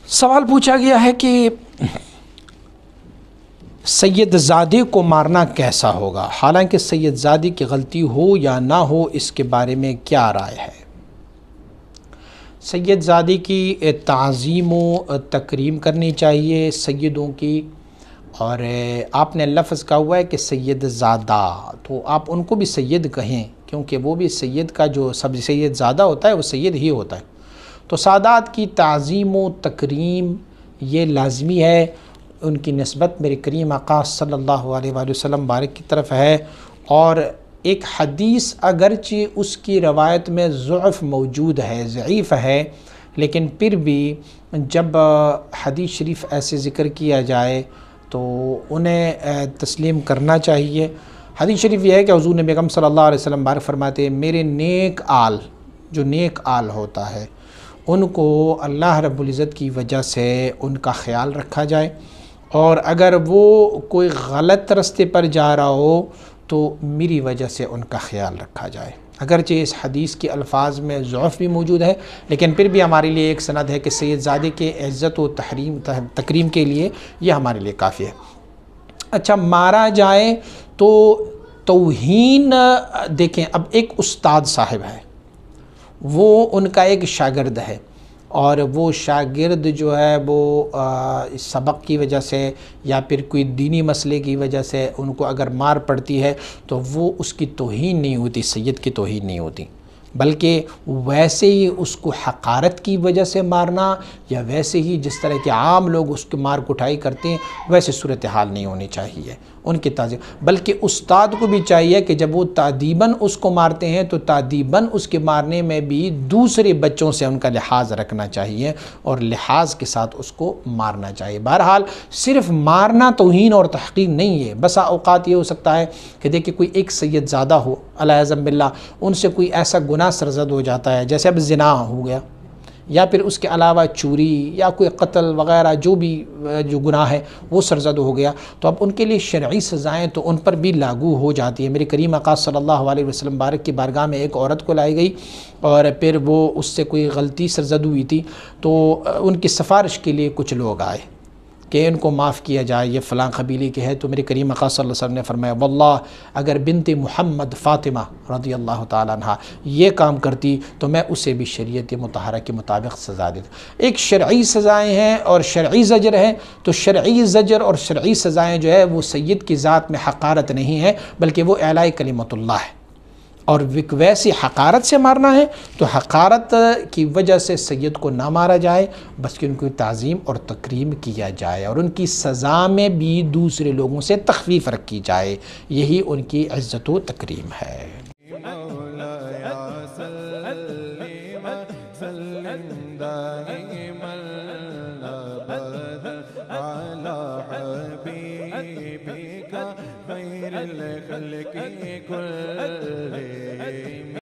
سوال پوچھا گیا ہے کہ سید زادے کو مارنا کیسا ہوگا، حالانکہ سید زادے کی غلطی ہو یا نہ ہو اس کے بارے میں کیا رائے ہے۔ سید زادے کی تعظیم و تکریم کرنی چاہیے سیدوں کی، اور آپ نے لفظ کہا ہوا ہے کہ سید زادہ، تو آپ ان کو بھی سید کہیں، کیونکہ وہ بھی سید کا جو سب سید زادہ ہوتا ہے وہ سید ہی ہوتا ہے۔ تو سادات کی تعظیم و تکریم یہ لازمی ہے، ان کی نسبت میرے کریم آقا صلی اللہ علیہ وآلہ وسلم بارک کی طرف ہے۔ اور ایک حدیث اگرچہ اس کی روایت میں ضعف موجود ہے، ضعیف ہے، لیکن پھر بھی جب حدیث شریف ایسے ذکر کیا جائے تو انہیں تسلیم کرنا چاہیے۔ حدیث شریف یہ ہے کہ حضور نبی اکرم صلی اللہ علیہ وسلم بارک فرماتے ہیں، میرے نیک آل، جو نیک آل ہوتا ہے ان کو اللہ رب العزت کی وجہ سے ان کا خیال رکھا جائے، اور اگر وہ کوئی غلط راستے پر جا رہا ہو تو میری وجہ سے ان کا خیال رکھا جائے۔ اگرچہ اس حدیث کے الفاظ میں ضعف بھی موجود ہے، لیکن پھر بھی ہمارے لیے ایک سند ہے کہ سید زادے کے عزت و تکریم کے لیے یہ ہمارے لیے کافی ہے۔ اچھا، مارا جائے تو توہین، دیکھیں اب ایک استاد صاحب ہے، وہ ان کا ایک شاگرد ہے، اور وہ شاگرد جو ہے وہ سبق کی وجہ سے یا پھر کوئی دینی مسئلے کی وجہ سے ان کو اگر مار پڑتی ہے تو وہ اس کی توہین نہیں ہوتی، سید کی توہین نہیں ہوتی، بلکہ ویسے ہی اس کو حقارت کی وجہ سے مارنا، یا ویسے ہی جس طرح کہ عام لوگ اس کی مار کٹائی کرتے ہیں ویسے صورتحال نہیں ہونی چاہیے ان کی تعظیم۔ بلکہ استاد کو بھی چاہیے کہ جب وہ تادیباً اس کو مارتے ہیں تو تادیباً اس کے مارنے میں بھی دوسرے بچوں سے ان کا لحاظ رکھنا چاہیے، اور لحاظ کے ساتھ اس کو مارنا چاہیے۔ بہرحال صرف مارنا توہین اور تحقیر نہیں ہے، بسا اوقات یہ ہو سکتا ہے کہ دیکھیں کوئی ایک سید زادہ ہو، العیاذ باللہ، ان سے کوئی ایسا گناہ سرزد ہو جاتا ہے، جیسے اب زنا ہو گیا، یا پھر اس کے علاوہ چوری یا کوئی قتل وغیرہ جو بھی جو گناہ ہے وہ سرزد ہو گیا، تو اب ان کے لیے شرعی سزائیں تو ان پر بھی لاگو ہو جاتی ہیں۔ میرے کریم آقا صلی اللہ علیہ وسلم بارک کی بارگاہ میں ایک عورت کو لائی گئی، اور پھر وہ اس سے کوئی غلطی سرزد ہوئی تھی، تو ان کی سفارش کے لیے کچھ لوگ آئے کہ ان کو معاف کیا جائے، یہ فلاں قبیلے کے ہے۔ تو میرے کریم آقا صلی اللہ علیہ وسلم نے فرمایا، واللہ اگر بنت محمد فاطمہ رضی اللہ تعالیٰ عنہ یہ کام کرتی تو میں اسے بھی شریعت مطہرہ کے مطابق سزا دیتا۔ ایک شرعی سزائیں ہیں اور شرعی زجر ہے، تو شرعی زجر اور شرعی سزائیں جو ہے وہ سید کی ذات میں حقارت نہیں ہے، بلکہ وہ اعلاء کلمت اللہ ہے، اور ویسی حقارت سے مارنا ہے تو حقارت کی وجہ سے سید کو نہ مارا جائے، بس کہ ان کی تعظیم اور تکریم کیا جائے، اور ان کی سزا میں بھی دوسرے لوگوں سے تخفیف رکھی جائے، یہی ان کی عزت و تکریم ہے۔ خیر الخلق کل